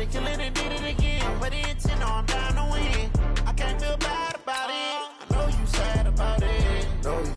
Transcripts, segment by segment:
They kill it and did it again. But it's in, I'm down to win. I can't feel bad about it. I know you sad about it. No, you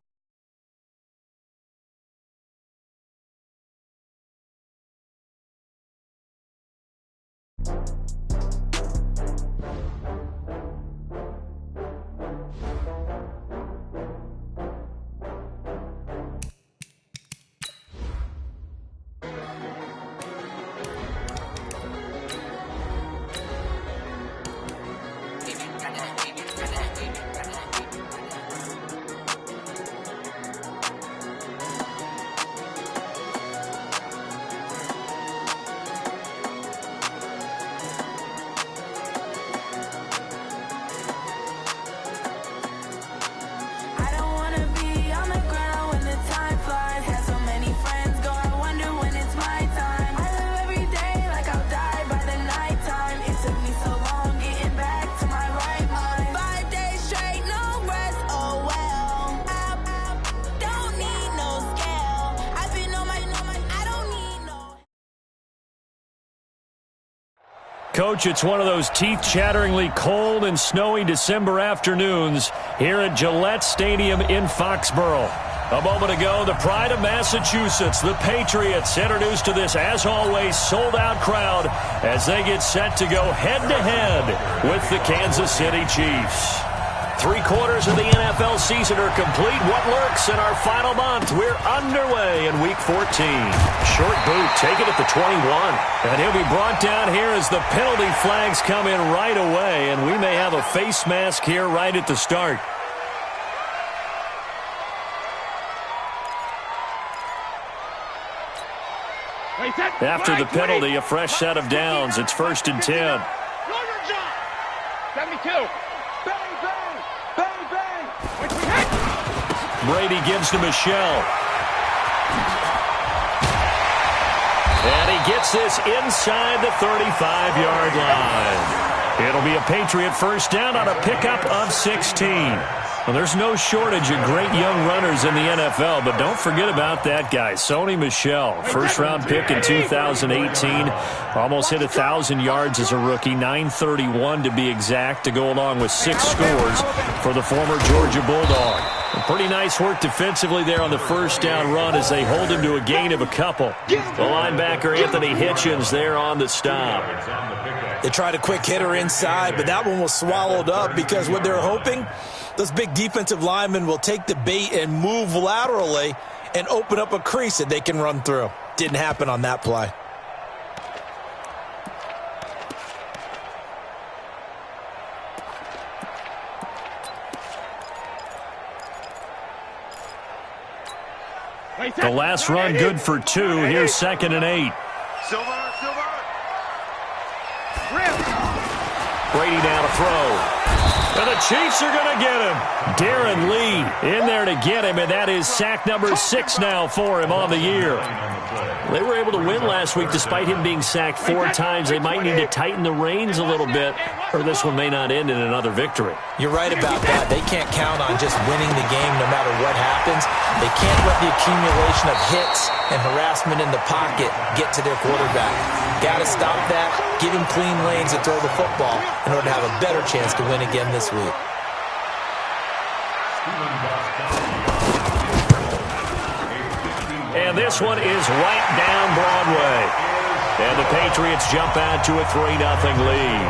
Coach, it's one of those teeth-chatteringly cold and snowy December afternoons here at Gillette Stadium in Foxborough. A moment ago, the pride of Massachusetts, the Patriots, introduced to this, as always, sold-out crowd as they get set to go head-to-head with the Kansas City Chiefs. 3/4 of the NFL season are complete. What lurks in our final month? We're underway in Week 14. Short boot taken at the 21. And he'll be brought down here as the penalty flags come in right away. And we may have a face mask here right at the start. After the penalty, a fresh set of downs. It's 1st and 10. 72. Brady gives to Michelle. And he gets this inside the 35-yard line. It'll be a Patriot first down on a pickup of 16. Well, there's no shortage of great young runners in the NFL, but don't forget about that guy, Sony Michel. First-round pick in 2018. Almost hit 1,000 yards as a rookie, 931 to be exact, to go along with 6 scores for the former Georgia Bulldog. Pretty nice work defensively there on the first down run as they hold him to a gain of a couple. The linebacker, Anthony Hitchens, there on the stop. They tried a quick hitter inside, but that one was swallowed up because what they're hoping, those big defensive linemen will take the bait and move laterally and open up a crease that they can run through. Didn't happen on that play. The last run good for 2. Here's 2nd and 8. Brady down to throw. And the Chiefs are going to get him. Darren Lee in there to get him, and that is sack number 6 now for him on the year. They were able to win last week despite him being sacked 4 times. They might need to tighten the reins a little bit, or this one may not end in another victory. You're right about that. They can't count on just winning the game no matter what happens. They can't let the accumulation of hits and harassment in the pocket get to their quarterback. Got to stop that, give him clean lanes to throw the football in order to have a better chance to win again this week. And this one is right down Broadway. And the Patriots jump out to a 3-0 lead.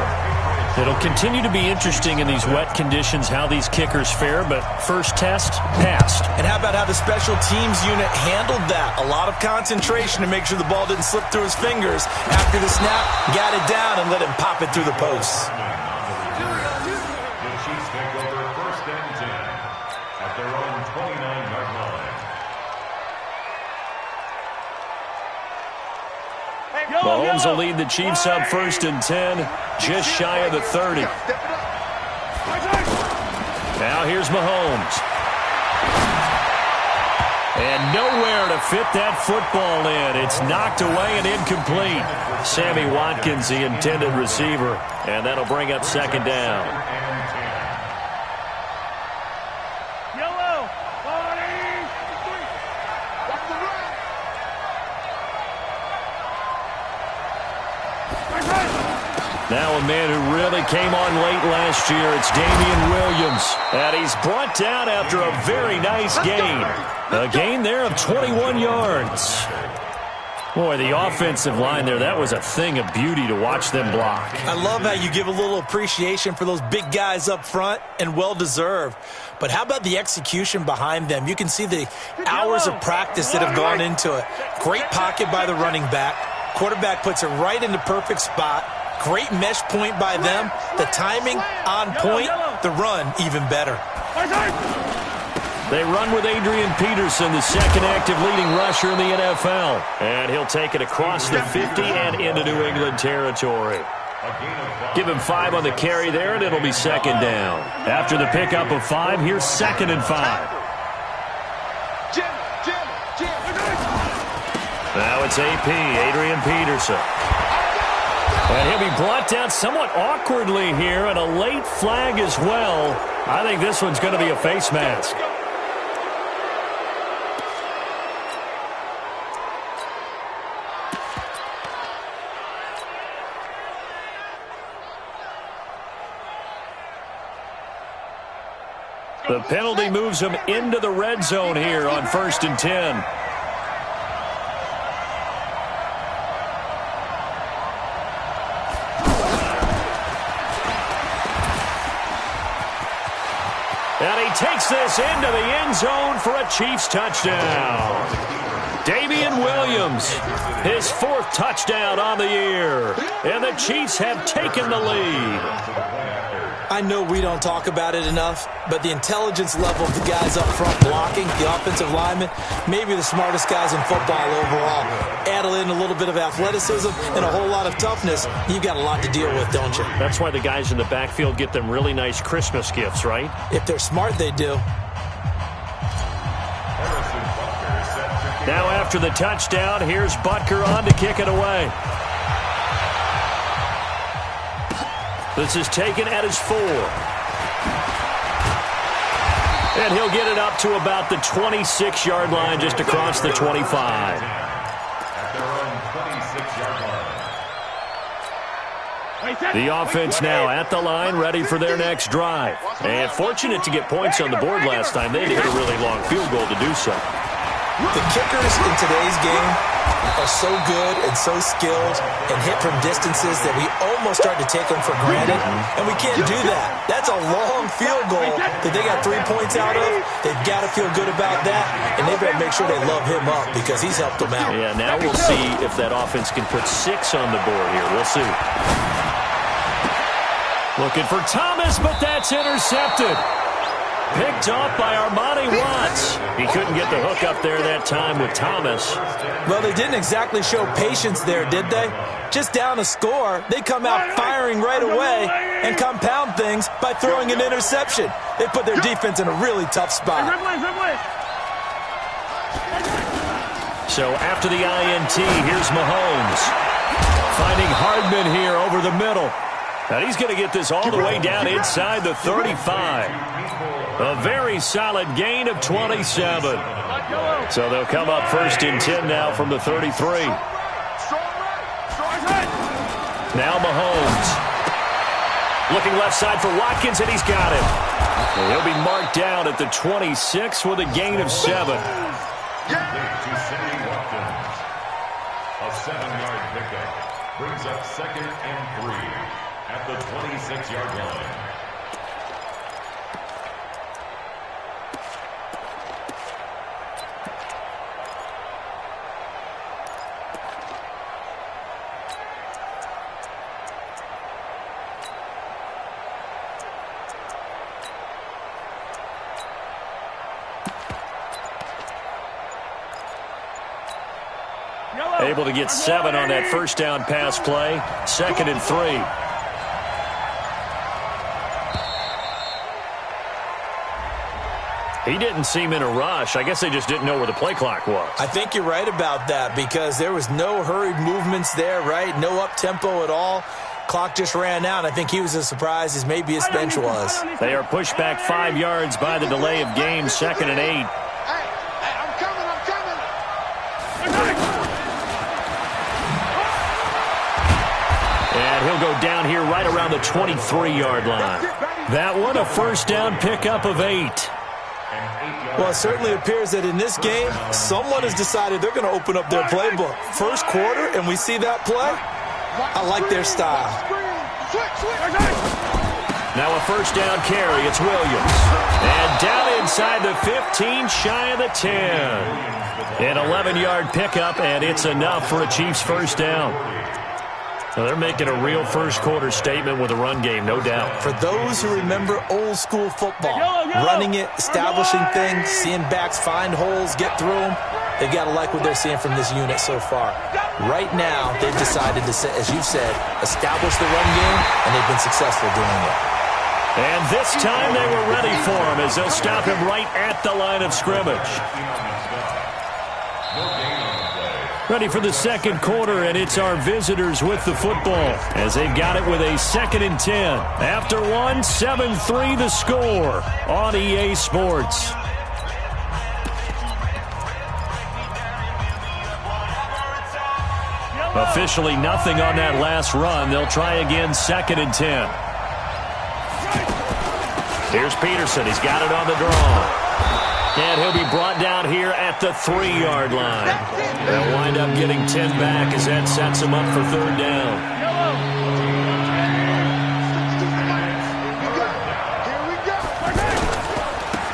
It'll continue to be interesting in these wet conditions how these kickers fare, but first test, passed. And how about how the special teams unit handled that? A lot of concentration to make sure the ball didn't slip through his fingers. After the snap, got it down and let him pop it through the posts. The Chiefs take over 1st and 10 at their own 29-yard line. Mahomes will lead the Chiefs up 1st and 10, just shy of the 30. Now here's Mahomes. And nowhere to fit that football in. It's knocked away and incomplete. Sammy Watkins, the intended receiver. And that'll bring up 2nd down. Now a man who really came on late last year, it's Damian Williams. And he's brought down after a very nice gain. A gain there of 21 yards. Boy, the offensive line there, that was a thing of beauty to watch them block. I love how you give a little appreciation for those big guys up front, and well-deserved. But how about the execution behind them? You can see the hours of practice that have gone into it. Great pocket by the running back. Quarterback puts it right in the perfect spot. Great mesh point by them. The timing on point. The run even better. They run with Adrian Peterson, the second active leading rusher in the NFL. And he'll take it across the 50 and into New England territory. Give him 5 on the carry there, and it'll be second down. After the pickup of 5, here's 2nd and 5. Now it's AP, Adrian Peterson. And he'll be brought down somewhat awkwardly here, and a late flag as well. I think this one's going to be a face mask. The penalty moves him into the red zone here on 1st and 10. And he takes this into the end zone for a Chiefs touchdown. Damian Williams, his 4th touchdown on the year. And the Chiefs have taken the lead. I know we don't talk about it enough, but the intelligence level of the guys up front blocking, the offensive linemen, maybe the smartest guys in football overall. Add in a little bit of athleticism and a whole lot of toughness, you've got a lot to deal with, don't you? That's why the guys in the backfield get them really nice Christmas gifts, right? If they're smart, they do. Now after the touchdown, here's Butker on to kick it away. This is taken at his 4. And he'll get it up to about the 26-yard line, just across the 25. The offense now at the line, ready for their next drive. And fortunate to get points on the board last time. They hit a really long field goal to do so. The kickers in today's game are so good and so skilled and hit from distances that we almost start to take them for granted, and we can't do that. That's a long field goal that they got 3 points out of. They've got to feel good about that, and they better make sure they love him up because he's helped them out. Yeah, now we'll see if that offense can put 6 on the board here. We'll see. Looking for Thomas, but that's intercepted. Picked off by Armani Watts. He couldn't get the hook up there that time with Thomas. Well, they didn't exactly show patience there, did they? Just down a score, they come out firing right away and compound things by throwing an interception. They put their defense in a really tough spot. So after the INT, here's Mahomes. Finding Hardman here over the middle. And he's going to get this all the way down inside the 35. A very solid gain of 27. So they'll come up 1st and 10 now from the 33. Now Mahomes. Looking left side for Watkins, and he's got him. And he'll be marked down at the 26 with a gain of 7. A 7-yard pickup brings up 2nd and 3 at the 26-yard line. Able to get 7 on that first down pass play. 2nd and 3. He didn't seem in a rush. I guess they just didn't know where the play clock was. I think you're right about that because there was no hurried movements there, right? No up-tempo at all. Clock just ran out. I think he was as surprised as maybe his bench was. They are pushed back 5 yards by the delay of game. 2nd and 8. And And he'll go down here right around the 23-yard line. That one, a first down pickup of 8. Well, it certainly appears that in this game, someone has decided they're going to open up their playbook. First quarter, and we see that play. I like their style. Now a first down carry. It's Williams. And down inside the 15, shy of the 10. An 11-yard pickup, and it's enough for a Chiefs first down. So they're making a real first-quarter statement with a run game, no doubt. For those who remember old-school football, running it, establishing things, seeing backs find holes, get through them, they've got to like what they're seeing from this unit so far. Right now, they've decided to, as you said, establish the run game, and they've been successful doing it. And this time they were ready for him as they'll stop him right at the line of scrimmage. Ready for the second quarter, and it's our visitors with the football as they've got it with a 2nd and 10. After one, 7-3 the score on EA Sports. Officially nothing on that last run. They'll try again, 2nd and 10. Here's Peterson. He's got it on the draw. And he'll be brought down here at the 3-yard line. They'll wind up getting 10 back as that sets them up for 3rd down.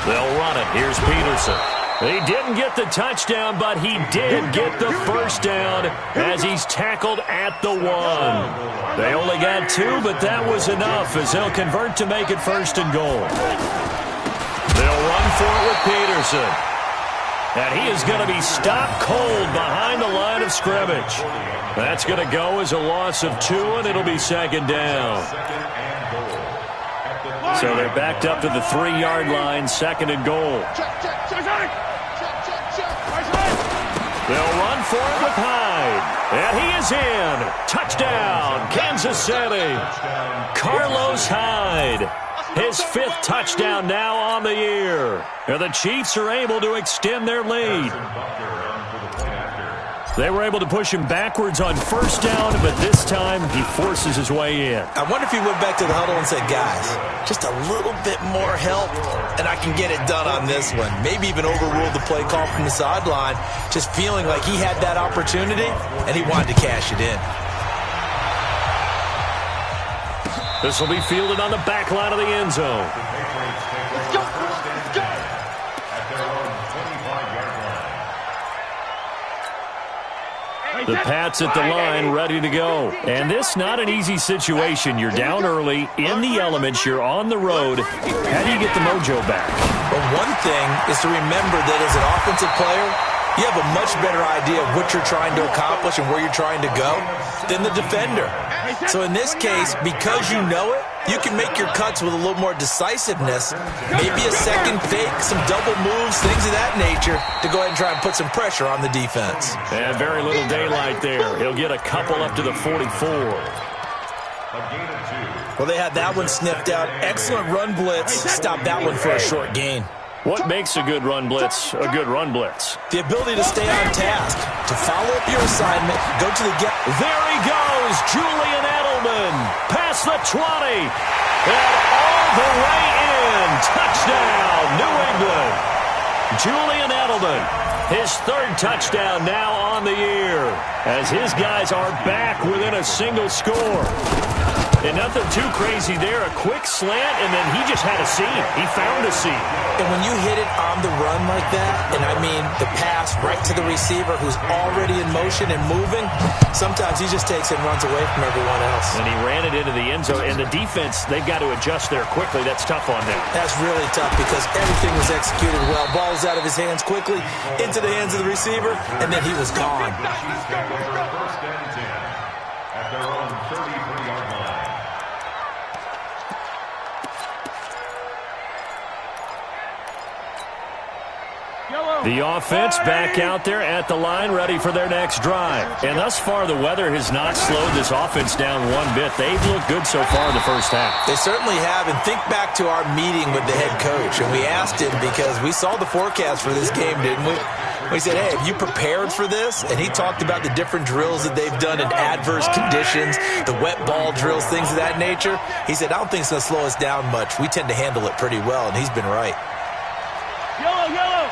They'll run it. Here's Peterson. He didn't get the touchdown, but he did get the first down as he's tackled at the 1. They only got 2, but that was enough as they'll convert to make it 1st and goal. They'll run for it with Peterson. And he is going to be stopped cold behind the line of scrimmage. That's going to go as a loss of 2, and it'll be 2nd down. So they're backed up to the 3-yard line, 2nd and goal. They'll run for it with Hyde. And he is in. Touchdown, Kansas City. Carlos Hyde. His 5th touchdown now on the year. And the Chiefs are able to extend their lead. They were able to push him backwards on 1st down, but this time he forces his way in. I wonder if he went back to the huddle and said, guys, just a little bit more help, and I can get it done on this one. Maybe even overruled the play call from the sideline, just feeling like he had that opportunity, and he wanted to cash it in. This will be fielded on the back line of the end zone. Let's go. At their own 25-yard line. The Pats at the line, ready to go. And this not an easy situation. You're down early, in the elements, you're on the road. How do you get the mojo back? Well, one thing is to remember that as an offensive player, you have a much better idea of what you're trying to accomplish and where you're trying to go than the defender. So in this case, because you know it, you can make your cuts with a little more decisiveness, maybe a second fake, some double moves, things of that nature, to go ahead and try and put some pressure on the defense. And very little daylight there. He'll get a couple up to the 44. Well, they had that one sniffed out. Excellent run blitz. Stop that one for a short gain. What makes a good run blitz a good run blitz? The ability to stay on task, to follow up your assignment, go to the gap. There he goes, Julian Edelman, past the 20, and all the way in. Touchdown, New England. Julian Edelman, his 3rd touchdown now on the year, as his guys are back within a single score. And nothing too crazy there. A quick slant, and then he just had a seam. He found a seam. And when you hit it on the run like that, and I mean the pass right to the receiver who's already in motion and moving, sometimes he just takes it and runs away from everyone else. And he ran it into the end zone. And the defense, they've got to adjust there quickly. That's tough on them. That's really tough because everything was executed well. Ball was out of his hands quickly, into the hands of the receiver, and then he was gone. First and 10 at their own 33-yard line. The offense back out there at the line, ready for their next drive. And thus far, the weather has not slowed this offense down one bit. They've looked good so far in the first half. They certainly have. And think back to our meeting with the head coach. And we asked him because we saw the forecast for this game, didn't we? He said, hey, have you prepared for this? And he talked about the different drills that they've done in adverse conditions, the wet ball drills, things of that nature. He said, I don't think it's going to slow us down much. We tend to handle it pretty well, and he's been right. Yellow.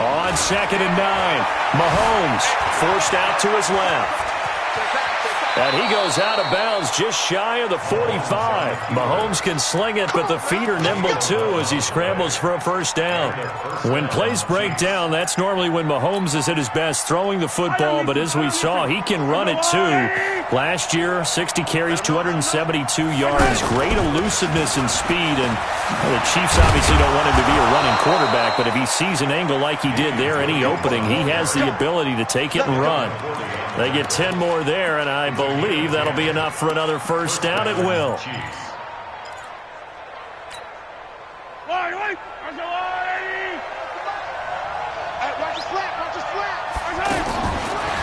On 2nd and 9, Mahomes forced out to his left. And he goes out of bounds just shy of the 45. Mahomes can sling it, but the feet are nimble too as he scrambles for a first down. When plays break down, that's normally when Mahomes is at his best throwing the football, but as we saw, he can run it too. Last year, 60 carries, 272 yards, great elusiveness and speed, and the Chiefs obviously don't want him to be a running quarterback, but if he sees an angle like he did there, any opening, he has the ability to take it and run. They get 10 more there, and I believe that'll be enough for another first down. It will.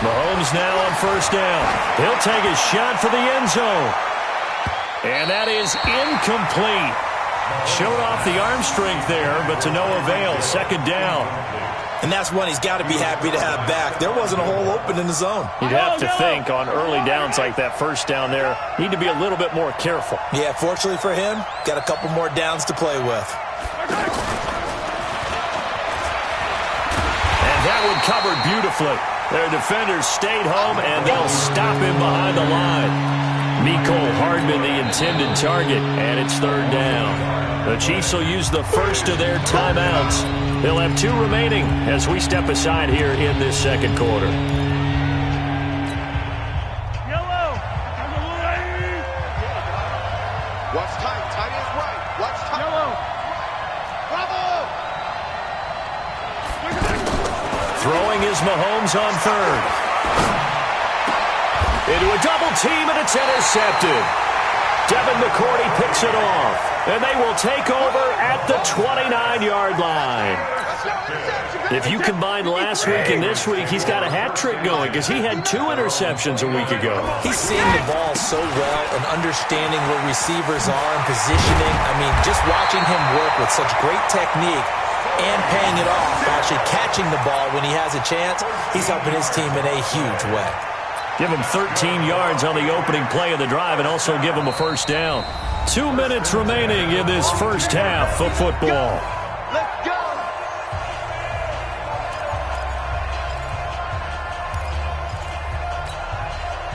Mahomes now on first down. He'll take a shot for the end zone. And that is incomplete. Showed off the arm strength there, but to no avail. 2nd down. And that's one he's got to be happy to have back. There wasn't a hole open in the zone. You'd have to think on early downs like that first down there, need to be a little bit more careful. Yeah, fortunately for him, got a couple more downs to play with. And that one covered beautifully. Their defenders stayed home, and they'll stop him behind the line. Mecole Hardman, the intended target, and it's 3rd down. The Chiefs will use the first of their timeouts. They'll have 2 remaining as we step aside here in this 2nd quarter. Yellow. Watch tight. Tight is right. Watch tight. Yellow. Bravo. Throwing is Mahomes on 3rd. Into a double team, and it's intercepted. Devin McCourty picks it off, and they will take over at the 29-yard line. If you combine last week and this week, he's got a hat trick going because he had 2 interceptions a week ago. He's seeing the ball so well and understanding where receivers are and positioning. I mean, just watching him work with such great technique and paying it off, actually catching the ball when he has a chance, he's helping his team in a huge way. Give him 13 yards on the opening play of the drive and also give him a first down. 2 minutes remaining in this first half of football. Let's go.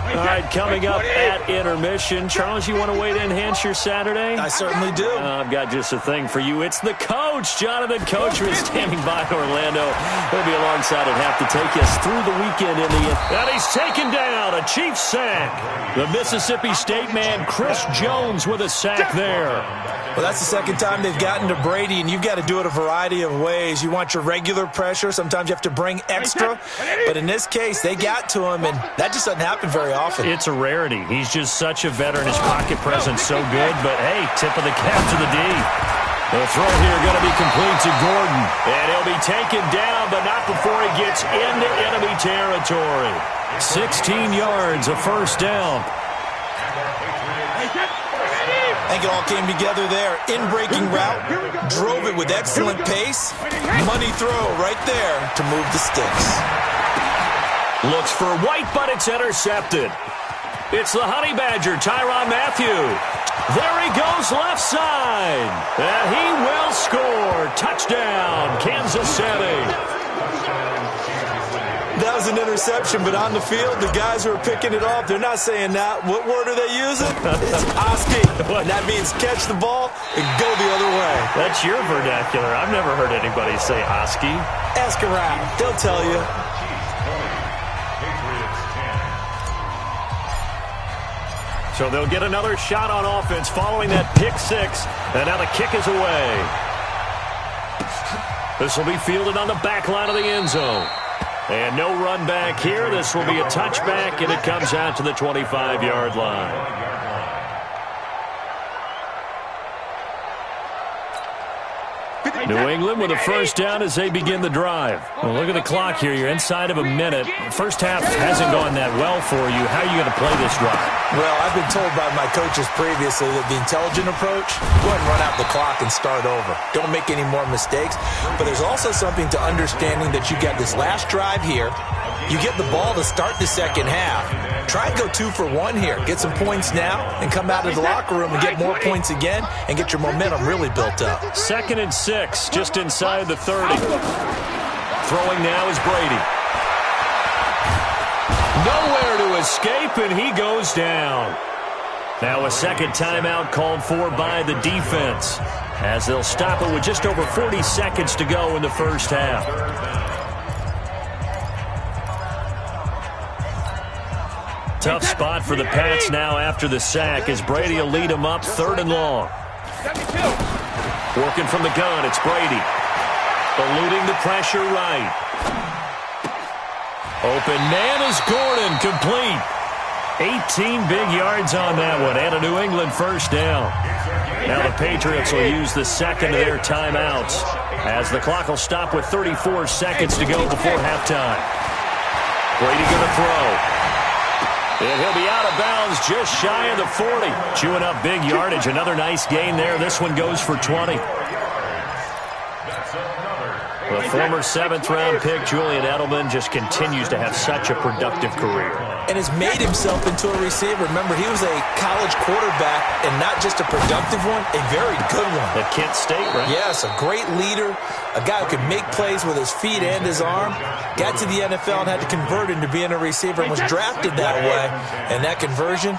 All right, coming up at intermission. Charles, you want to wait to enhance your Saturday? I certainly do. I've got just a thing for you. It's the coach, Jonathan Coachman, standing by Orlando. He'll be alongside and have to take us through the weekend in the... And he's taken down, a Chiefs sack. The Mississippi State man, Chris Jones, with a sack there. Well, that's the 2nd time they've gotten to Brady, and you've got to do it a variety of ways. You want your regular pressure. Sometimes you have to bring extra. But in this case, they got to him, and that just doesn't happen very often. It's a rarity. He's just such a veteran. His pocket presence so good. But, hey, tip of the cap to the D. The throw here going to be complete to Gordon. And he'll be taken down, but not before he gets into enemy territory. 16 yards, a first down. I think it all came together there. In-breaking route, drove it with excellent pace. Money throw right there to move the sticks. Looks for White, but it's intercepted. It's the Honey Badger, Tyrann Mathieu. There he goes left side. And he will score. Touchdown, Kansas City. That was an interception, but on the field, the guys who are picking it off, they're not saying that. What word are they using? It's Oski. And that means catch the ball and go the other way. That's your vernacular. I've never heard anybody say Oski. Ask around. They'll tell you. So they'll get another shot on offense following that pick 6. And now the kick is away. This will be fielded on the back line of the end zone. And no run back here. This will be a touchback, and it comes out to the 25-yard line. New England with a first down as they begin the drive. Well, look at the clock here. You're inside of a minute. First half hasn't gone that well for you. How are you going to play this drive? Well, I've been told by my coaches previously that the intelligent approach, go ahead and run out the clock and start over. Don't make any more mistakes. But there's also something to understanding that you got this last drive here. You get the ball to start the second half. Try and go 2 for 1 here. Get some points now and come out of the locker room and get more points again and get your momentum really built up. 2nd and 6, just inside the 30. Throwing now is Brady. Nowhere to escape, and he goes down. Now a second timeout called for by the defense, as they'll stop it with just over 40 seconds to go in the first half. Tough spot for the Pats now after the sack, as Brady will lead them up 3rd and long. Working from the gun, it's Brady. Eluding the pressure right. Open man is Gordon, complete. 18 big yards on that one, and a New England first down. Now the Patriots will use the second of their timeouts, as the clock will stop with 34 seconds to go before halftime. Brady going to throw. And he'll be out of bounds just shy of the 40. Chewing up big yardage. Another nice gain there. This one goes for 20. The former 7th-round pick, Julian Edelman, just continues to have such a productive career. And has made himself into a receiver. Remember, he was a college quarterback, and not just a productive one, a very good one. At Kent State, right? Yes, a great leader, a guy who could make plays with his feet and his arm. Got to the NFL and had to convert into being a receiver and was drafted that way. And that conversion,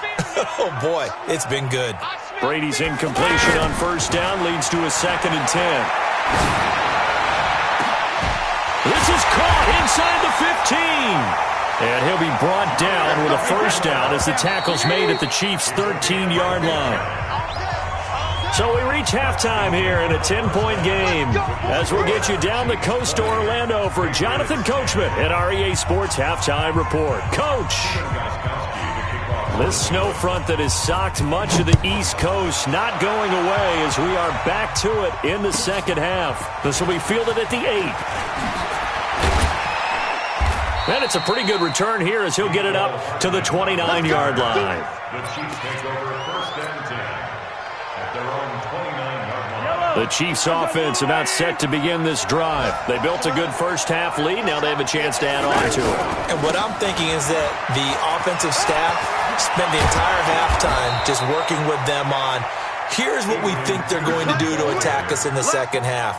oh boy, it's been good. Brady's incompletion on first down leads to a 2nd and 10. This is caught inside the 15. And he'll be brought down with a first down as the tackle's made at the Chiefs' 13-yard line. So we reach halftime here in a 10-point game, as we'll get you down the coast to Orlando for Jonathan Coachman at our EA Sports Halftime Report. Coach! This snow front that has socked much of the East Coast not going away, as we are back to it in the second half. This will be fielded at the 8. And it's a pretty good return here, as he'll get it up to the 29-yard line. The Chiefs take over 1st and 10 at their own 29-yard line. The Chiefs offense about set to begin this drive. They built a good first half lead. Now they have a chance to add on to it. And what I'm thinking is that the offensive staff spent the entire halftime just working with them on, here's what we think they're going to do to attack us in the second half.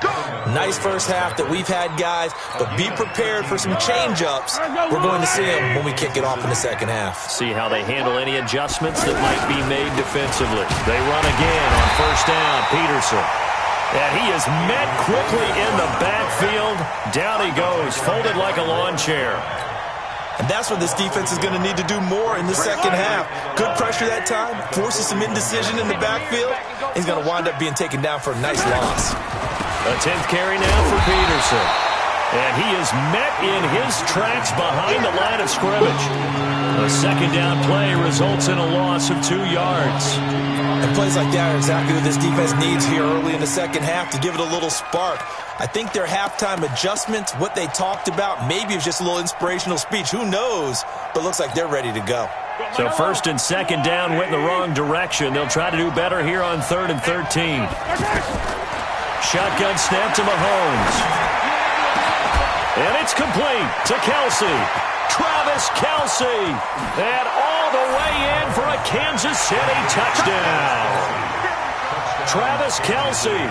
Nice first half that we've had, guys, but be prepared for some change-ups. We're going to see them when we kick it off in the second half. See how they handle any adjustments that might be made defensively. They run again on first down. Peterson. And he is met quickly in the backfield. Down he goes, folded like a lawn chair. And that's what this defense is going to need to do more in the second half. Good pressure that time, forces some indecision in the backfield. He's going to wind up being taken down for a nice loss. A 10th carry now for Peterson. And he is met in his tracks behind the line of scrimmage. A second down play results in a loss of 2 yards. And plays like that are exactly what this defense needs here early in the second half to give it a little spark. I think their halftime adjustments, what they talked about, maybe it was just a little inspirational speech. Who knows? But looks like they're ready to go. So 1st and 2nd down went in the wrong direction. They'll try to do better here on 3rd and 13. Shotgun snap to Mahomes. And it's complete to Kelsey. Travis Kelsey. And all the way in for a Kansas City touchdown. Travis Kelsey.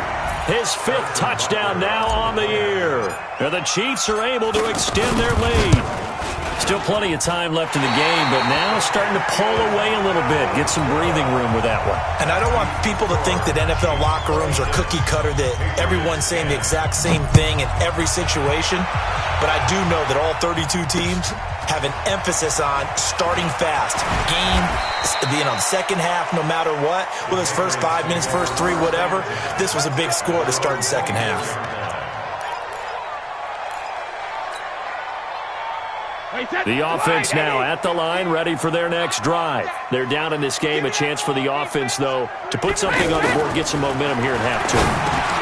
His 5th touchdown now on the year. And the Chiefs are able to extend their lead. Still plenty of time left in the game, but now starting to pull away a little bit. Get some breathing room with that one. And I don't want people to think that NFL locker rooms are cookie cutter, that everyone's saying the exact same thing in every situation. But I do know that all 32 teams have an emphasis on starting fast. Game, the second half, no matter what. Whether it's first 5 minutes, first 3, whatever. This was a big score to start the second half. The offense now at the line, ready for their next drive. They're down in this game. A chance for the offense, though, to put something on the board, get some momentum here at half two.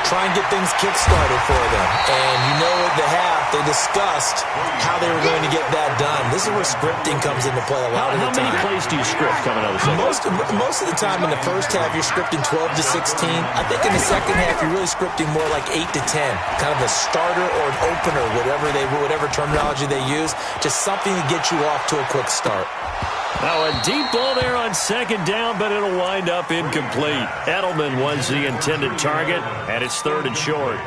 Try and get things kick-started for them. And you know at the half, they discussed how they were going to get that done. This is where scripting comes into play a lot of the time. How many plays do you script coming out of the second? Most of the time in the first half, you're scripting 12 to 16. I think in the second half, you're really scripting more like 8 to 10. Kind of a starter or an opener, whatever terminology they use. Just something to get you off to a quick start. Now a deep ball there on second down, but it'll wind up incomplete. Edelman was the intended target, and it's third and short.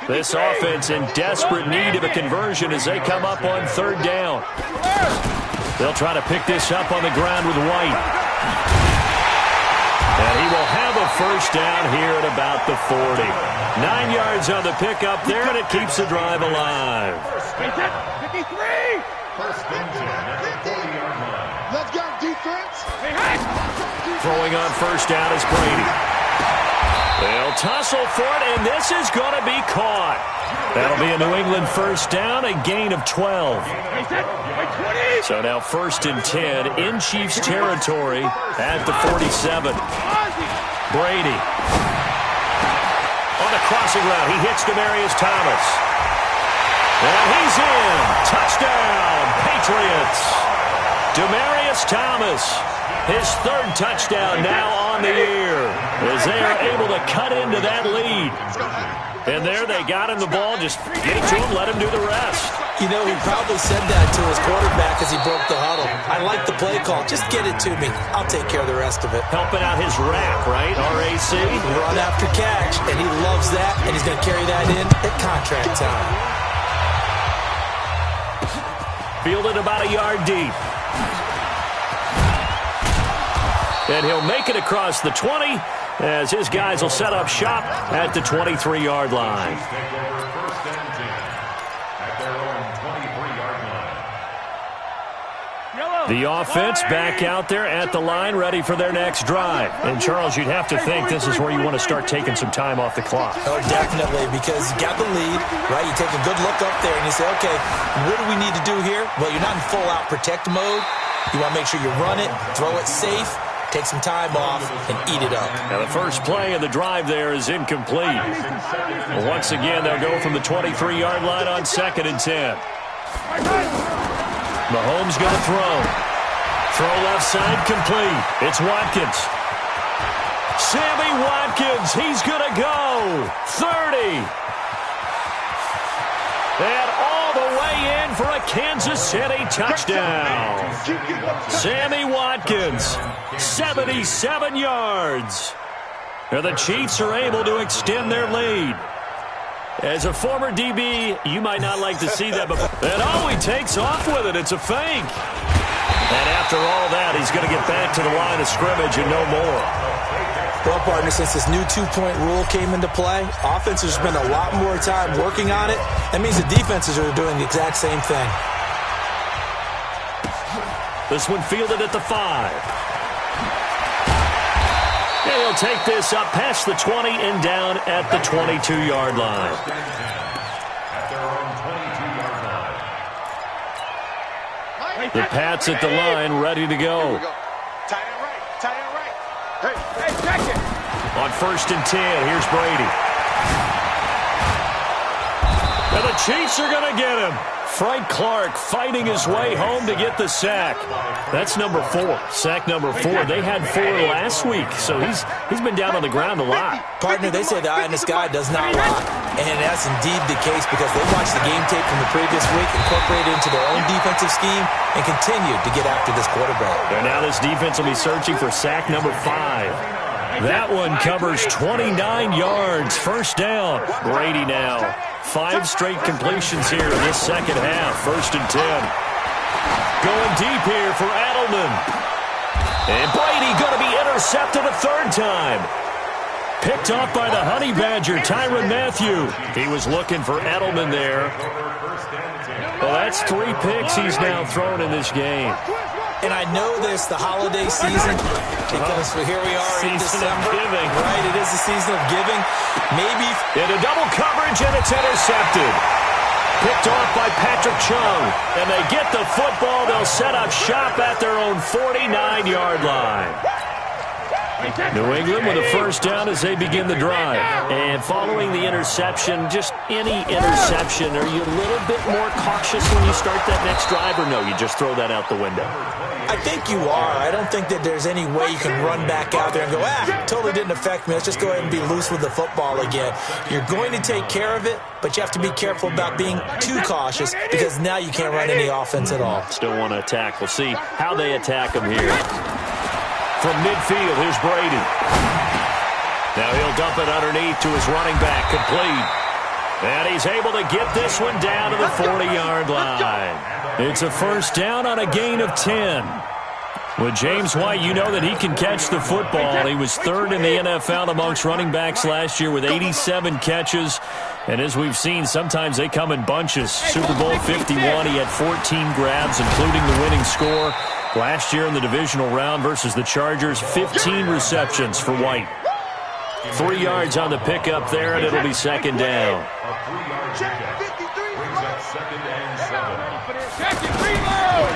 This offense in desperate need of a conversion as they come up on third down. They'll try to pick this up on the ground with White. And he will have a first down here at about the 40. 9 yards on the pickup there, and it keeps the drive alive. 53! First and 10 at the 40-yard line. Let's go, defense. Throwing on first down is Brady. They'll tussle for it, and this is going to be caught. That'll be a New England first down, a gain of 12. So now first and 10 in Chiefs territory at the 47. Brady. On the crossing route, he hits Demaryius Thomas. And he's in. Touchdown, Patriots. Demaryius Thomas, his third touchdown now on the year, as they are able to cut into that lead. And there they got him the ball. Just get it to him, let him do the rest. You know, he probably said that to his quarterback as he broke the huddle. I like the play call. Just get it to me. I'll take care of the rest of it. Helping out his RAC, right? RAC. Run after catch, and he loves that, and he's going to carry that in at contract time. Fielded about a yard deep. And he'll make it across the 20 as his guys will set up shop at the 23-yard line. The offense back out there at the line, ready for their next drive. And, Charles, you'd have to think this is where you want to start taking some time off the clock. Oh, definitely, because you got the lead, right? You take a good look up there, and you say, okay, what do we need to do here? Well, you're not in full-out protect mode. You want to make sure you run it, throw it safe, take some time off, and eat it up. Now, the first play of the drive there is incomplete. Once again, they'll go from the 23-yard line on second and 10. Mahomes going to throw. Throw left side complete. It's Watkins. Sammy Watkins. He's going to go. 30. And all the way in for a Kansas City touchdown. Sammy Watkins, 77 yards. Now the Chiefs are able to extend their lead. As a former DB, you might not like to see that, but he takes off with it. It's a fake. And after all that, he's going to get back to the line of scrimmage and no more. Well, partner, since this new two-point rule came into play, offenses spend a lot more time working on it. That means the defenses are doing the exact same thing. This one fielded at the 5. And he'll take this up past the 20 and down at the 22-yard line. The Pats at the line, ready to go. Tie it right. Tie it right. Hey, check it. On first and 10, here's Brady. And the Chiefs are going to get him. Frank Clark fighting his way home to get the sack. That's number 4. Sack number 4. They had 4 last week, so he's been down on the ground a lot. Partner, they say the eye in the sky does not lie. And that's indeed the case because they watched the game tape from the previous week, incorporated it into their own defensive scheme, and continued to get after this quarterback. And now this defense will be searching for sack number 5. That one covers 29 yards. First down. Brady now. 5 straight completions here in this second half. First and 10. Going deep here for Edelman. And Brady going to be intercepted a third time. Picked off by the Honey Badger, Tyrann Mathieu. He was looking for Edelman there. Well, that's 3 picks he's now thrown in this game. And I know this, the holiday season, because here we are in December. Giving. Right, it is the season of giving. Maybe into double coverage, and it's intercepted. picked off by Patrick Chung. And they get the football. They'll set up shop at their own 49-yard line. New England with a first down as they begin the drive. And following the interception, just any interception, are you a little bit more cautious when you start that next drive, or no, you just throw that out the window? I think you are. I don't think that there's any way you can run back out there and go, totally didn't affect me. Let's just go ahead and be loose with the football again. You're going to take care of it, but you have to be careful about being too cautious because now you can't run any offense at all. Still want to attack. We'll see how they attack them here. From midfield, here's Brady. Now he'll dump it underneath to his running back, complete. And he's able to get this one down to the 40-yard line. It's a first down on a gain of 10. With James White, you know that he can catch the football. He was third in the NFL amongst running backs last year with 87 catches. And as we've seen, sometimes they come in bunches. Super Bowl 51, he had 14 grabs, including the winning score. Last year in the divisional round versus the Chargers, 15 receptions for White. 3 yards on the pickup there, and it'll be second down. A 3-yard pickup brings up second and 7.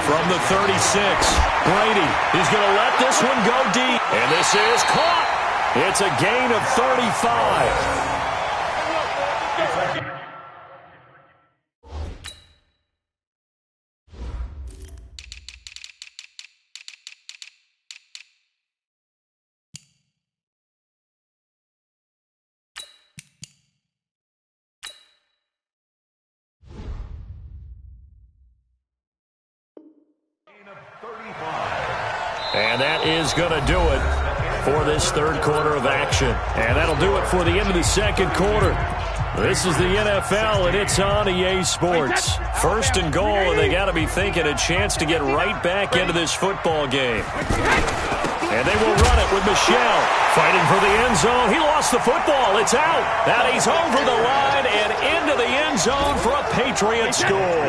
From the 36, Brady, he's going to let this one go deep. And this is caught. It's a gain of 35. And that is going to do it for this third quarter of action. And that'll do it for the end of the second quarter. This is the NFL, and it's on EA Sports. First and goal, and they got to be thinking a chance to get right back into this football game. And they will run it with Michel. Fighting for the end zone. He lost the football. It's out. Now he's over the line and into the end zone for a Patriot score.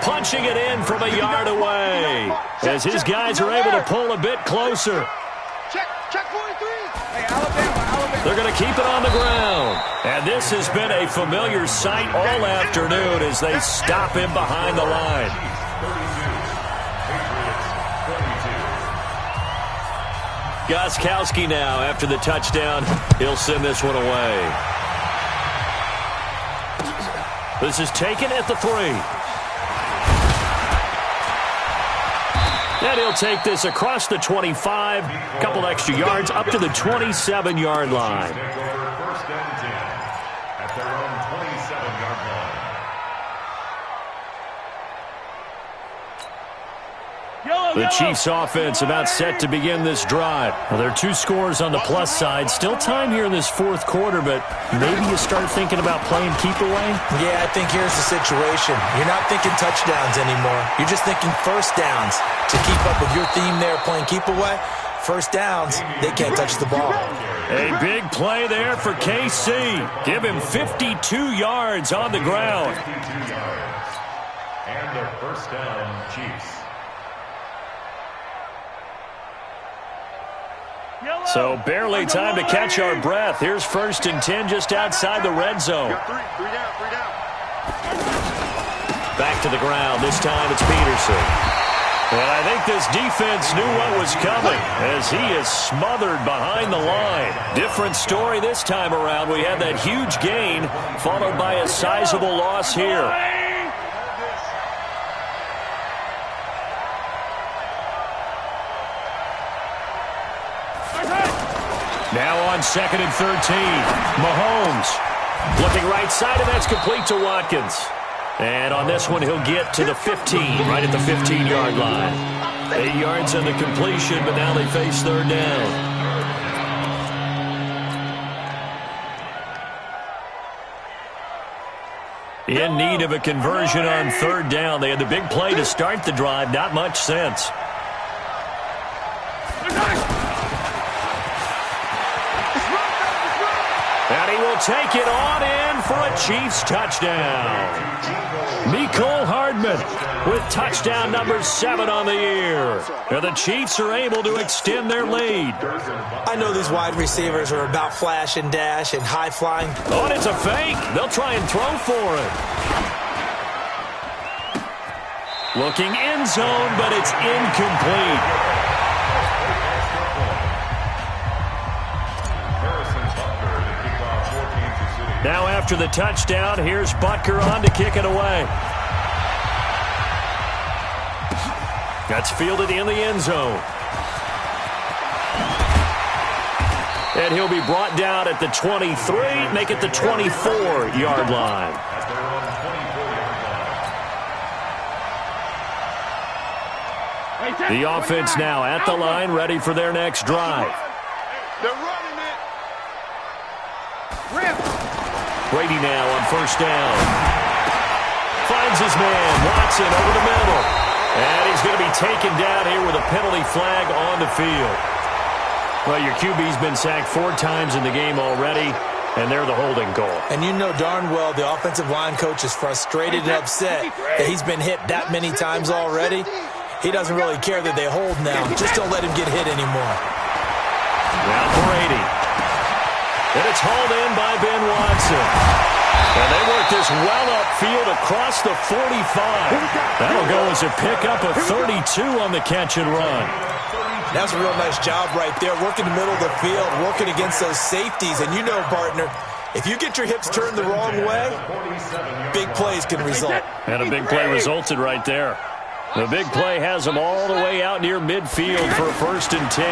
Punching it in from a yard away as his guys are able to pull a bit closer. Check 43. They're going to keep it on the ground. And this has been a familiar sight all afternoon as they stop him behind the line. Gostkowski now after the touchdown. He'll send this one away. This is taken at the 3. And he'll take this across the 25, a couple extra yards, up to the 27-yard line. First and 10 at their own 27-yard line. The Chiefs offense about set to begin this drive. Well, there are 2 scores on the plus side. Still time here in this fourth quarter, but maybe you start thinking about playing keep away? Yeah, I think here's the situation. You're not thinking touchdowns anymore. You're just thinking first downs. To keep up with your theme there, playing keep away, first downs, they can't touch the ball. A big play there for KC. Give him 52 yards on the ground. 52 yards. And a first down, Chiefs. So barely time to catch our breath. Here's first and 10 just outside the red zone. Three down. Back to the ground. This time it's Peterson. And I think this defense knew what was coming as he is smothered behind the line. Different story this time around. We had that huge gain followed by a sizable loss here. Now on second and 13, Mahomes looking right side, and that's complete to Watkins. And on this one, he'll get to the 15, right at the 15-yard line. 8 yards on the completion, but now they face third down. In need of a conversion on third down. They had the big play to start the drive. Not much sense. And he will take it on in for a Chiefs touchdown. Mecole Hardman with touchdown number 7 on the year. And the Chiefs are able to extend their lead. I know these wide receivers are about flash and dash and high flying. Oh, and it's a fake. They'll try and throw for it. Looking end zone, but it's incomplete. Now after the touchdown, here's Butker on to kick it away. That's fielded in the end zone. And he'll be brought down at the 23, make it the 24-yard line. The offense now at the line, ready for their next drive. They're running it. Brady now on first down. Finds his man, Watson, over the middle. And he's going to be taken down here with a penalty flag on the field. Well, your QB's been sacked 4 times in the game already, and they're the holding call. And you know darn well the offensive line coach is frustrated and upset that he's been hit that many times already. He doesn't really care that they hold now. Just don't let him get hit anymore. Now Brady. And it's hauled in by Ben Watson. And they work this well upfield across the 45. That'll go as a pickup of 32 on the catch and run. That's a real nice job right there, working the middle of the field, working against those safeties. And you know, partner, if you get your hips turned the wrong way, big plays can result. And a big play resulted right there. The big play has them all the way out near midfield for a 1st and 10.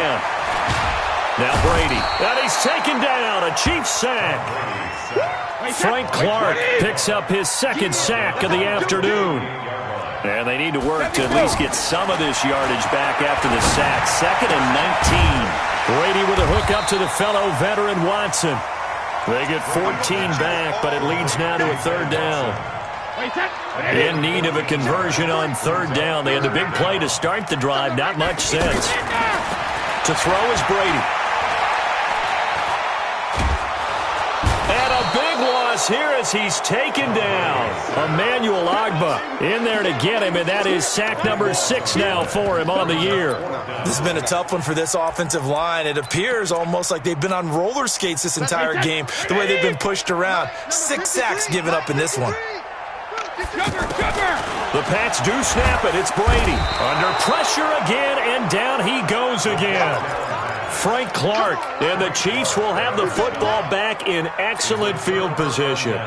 Now Brady. And he's taken down. A Chiefs sack. Frank Clark picks up his 2nd sack of the afternoon. And they need to work to at least get some of this yardage back after the sack. 2nd and 19. Brady with a hook up to the fellow veteran Watson. They get 14 back, but it leads now to a 3rd down. In need of a conversion on 3rd down. They had the big play to start the drive. Not much sense. To throw is Brady. And a big loss here as he's taken down. Emmanuel Ogbah in there to get him, and that is sack number 6 now for him on the year. This has been a tough one for this offensive line. It appears almost like they've been on roller skates this entire game, the way they've been pushed around. 6 sacks given up in this one. The Pats do snap it. It's Brady. Under pressure again, and down he goes again. Frank Clark, and the Chiefs will have the football back in excellent field position.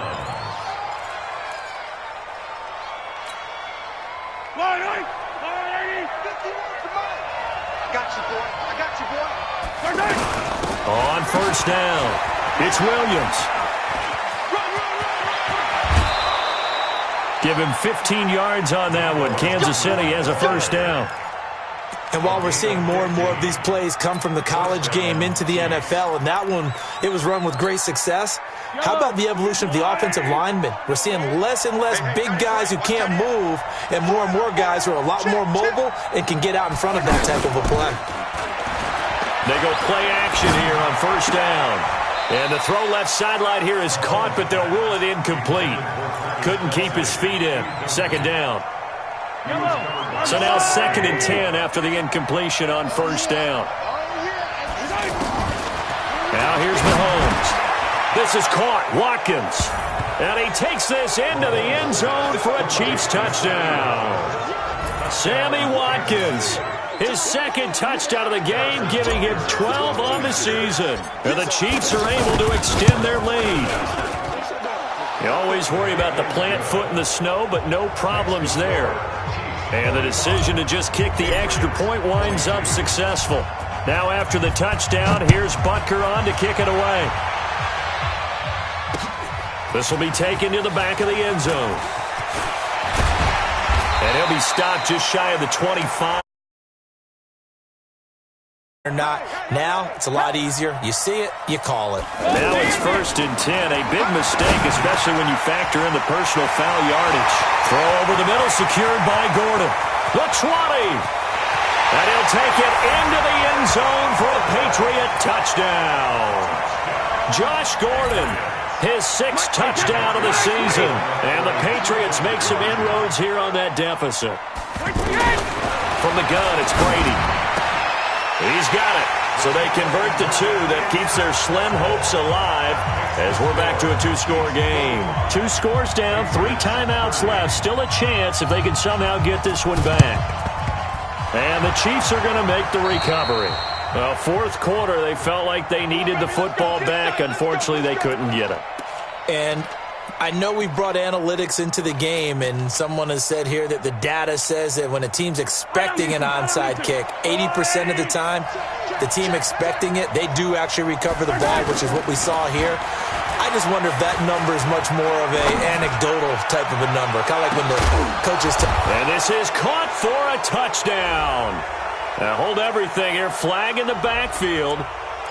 On first down, it's Williams. Give him 15 yards on that one. Kansas City has a 1st down. And while we're seeing more and more of these plays come from the college game into the NFL, and that one, it was run with great success, how about the evolution of the offensive linemen? We're seeing less and less big guys who can't move, and more guys who are a lot more mobile and can get out in front of that type of a play. They go play action here on 1st down. And the throw left sideline here is caught, but they'll rule it incomplete. Couldn't keep his feet in. 2nd down. So now 2nd and 10 after the incompletion on 1st down. Now here's Mahomes. This is caught. Watkins. And he takes this into the end zone for a Chiefs touchdown. Sammy Watkins. His 2nd touchdown of the game, giving him 12 on the season. And the Chiefs are able to extend their lead. You always worry about the plant foot in the snow, but no problems there. And the decision to just kick the extra point winds up successful. Now after the touchdown, here's Butker on to kick it away. This will be taken to the back of the end zone. And he'll be stopped just shy of the 25. Or not. Now it's a lot easier. You see it, you call it. Now it's 1st and 10. A big mistake, especially when you factor in the personal foul yardage. Throw over the middle, secured by Gordon. The 20. And he'll take it into the end zone for a Patriot touchdown. Josh Gordon, his 6th touchdown of the season. And the Patriots make some inroads here on that deficit. From the gun, it's Brady. He's got it. So they convert the 2. That keeps their slim hopes alive as we're back to a 2-score game. 2 scores down, 3 timeouts left. Still a chance if they can somehow get this one back. And the Chiefs are going to make the recovery. Well, 4th quarter, they felt like they needed the football back. Unfortunately, they couldn't get it. And I know we brought analytics into the game, and someone has said here that the data says that when a team's expecting an onside kick, 80% of the time, the team expecting it, they do actually recover the ball, which is what we saw here. I just wonder if that number is much more of an anecdotal type of a number, kind of like when the coaches... And this is caught for a touchdown. Now hold everything here. Flag in the backfield.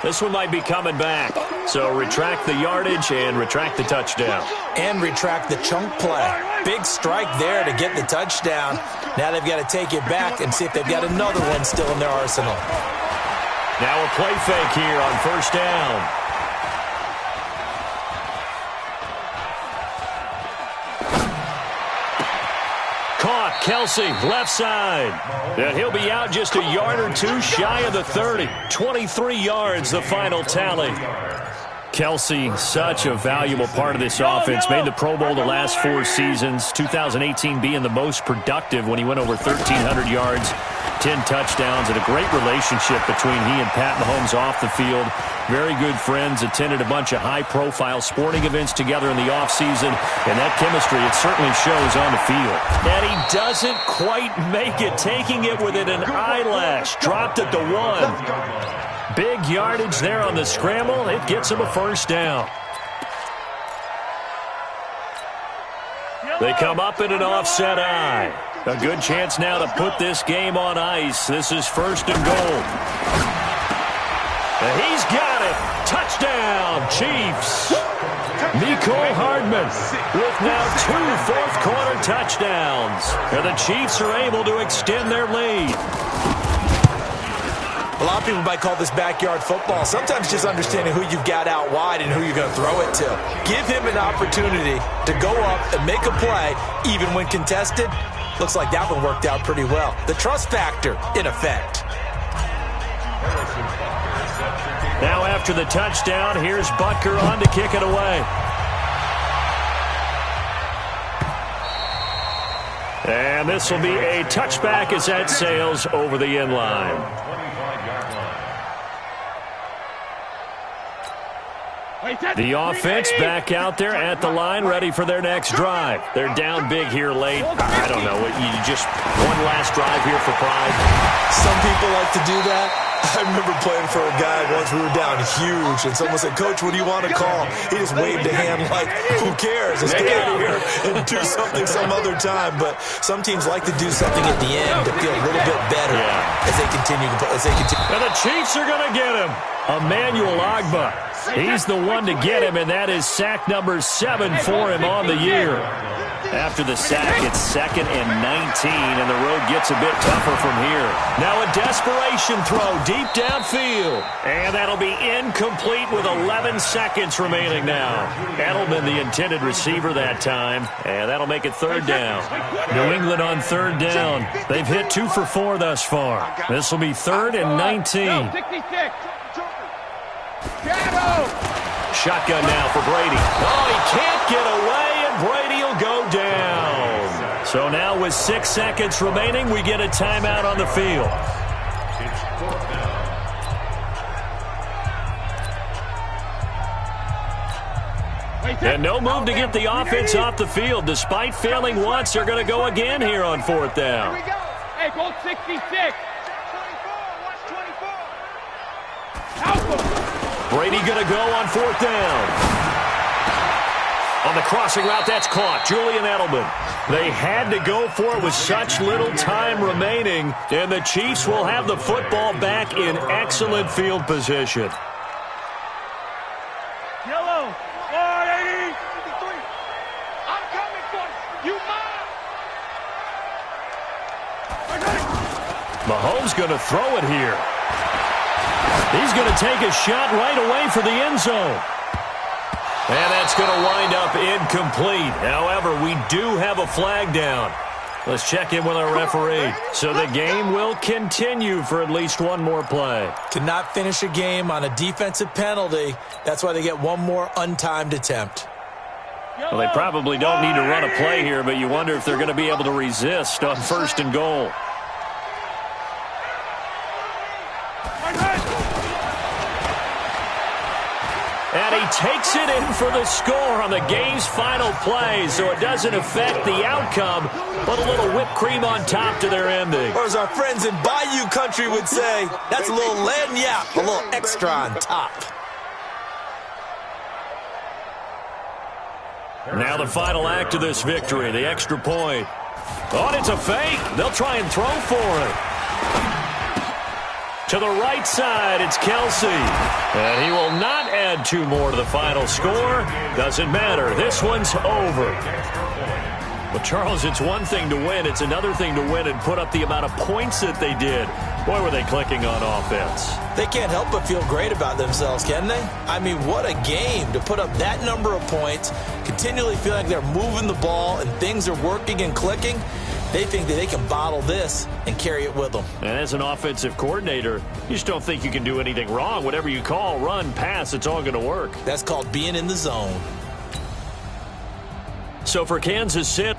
This one might be coming back. So retract the yardage and retract the touchdown. And retract the chunk play. Big strike there to get the touchdown. Now they've got to take it back and see if they've got another one still in their arsenal. Now a play fake here on 1st down. Caught, Kelsey, left side. And he'll be out just a yard or 2 shy of the 30. 23 yards, the final tally. Kelsey, such a valuable part of this offense. Made the Pro Bowl the last 4 seasons. 2018 being the most productive when he went over 1,300 yards, 10 touchdowns, and a great relationship between he and Pat Mahomes off the field. Very good friends, attended a bunch of high-profile sporting events together in the offseason, and that chemistry, it certainly shows on the field. And he doesn't quite make it, taking it within an eyelash. Dropped at the 1. Big yardage there on the scramble. It gets him a 1st down. They come up in an offset eye. A good chance now to put this game on ice. This is 1st and goal. And he's got it. Touchdown, Chiefs. Mecole Hardman with now 2 fourth-quarter touchdowns. And the Chiefs are able to extend their lead. A lot of people might call this backyard football. Sometimes just understanding who you've got out wide and who you're going to throw it to. Give him an opportunity to go up and make a play, even when contested. Looks like that one worked out pretty well. The trust factor, in effect. Now after the touchdown, here's Butker on to kick it away. And this will be a touchback as that sails over the end line. The offense back out there at the line, ready for their next drive. They're down big here late. I don't know. You just one last drive here for pride. Some people like to do that. I remember playing for a guy once. We were down huge, and someone said, "Coach, what do you want to call?" He just waved a hand like, "Who cares? Let's get out of here and do something some other time." But some teams like to do something at the end to feel a little bit better as they continue to play. And the Chiefs are going to get him. Emmanuel Ogbah. He's the one to get him, and that is sack number 7 for him on the year. After the sack, it's 2nd and 19, and the road gets a bit tougher from here. Now a desperation throw deep downfield, and that'll be incomplete with 11 seconds remaining now. Edelman, the intended receiver that time, and that'll make it 3rd down. New England on 3rd down. They've hit 2 for 4 thus far. This will be 3rd and 19. Shotgun now for Brady. Oh, he can't get away, and Brady will go down. So now with 6 seconds remaining, we get a timeout on the field. And no move to get the offense off the field. Despite failing once, they're going to go again here on 4th down. Hey, goal 66. Brady going to go on 4th down. On the crossing route, that's caught. Julian Edelman. They had to go for it with such little time remaining, and the Chiefs will have the football back in excellent field position. Yellow, 480. I'm coming for you, Mahomes going to throw it here. He's going to take a shot right away for the end zone. And that's going to wind up incomplete. However, we do have a flag down. Let's check in with our referee. So the game will continue for at least one more play. Cannot finish a game on a defensive penalty. That's why they get one more untimed attempt. Well, they probably don't need to run a play here, but you wonder if they're going to be able to resist on 1st and goal. And he takes it in for the score on the game's final play, so it doesn't affect the outcome, but a little whipped cream on top to their ending. Or as our friends in Bayou Country would say, that's a little lagniappe, a little extra on top. Now the final act of this victory, the extra point. Oh, and it's a fake. They'll try and throw for it. To the right side, it's Kelsey. And he will not add 2 more to the final score. Doesn't matter. This one's over. Well, Charles, it's one thing to win. It's another thing to win and put up the amount of points that they did. Boy, were they clicking on offense. They can't help but feel great about themselves, can they? I mean, what a game to put up that number of points, continually feel like they're moving the ball and things are working and clicking. They think that they can bottle this and carry it with them. And as an offensive coordinator, you just don't think you can do anything wrong. Whatever you call, run, pass, it's all going to work. That's called being in the zone. So for Kansas City,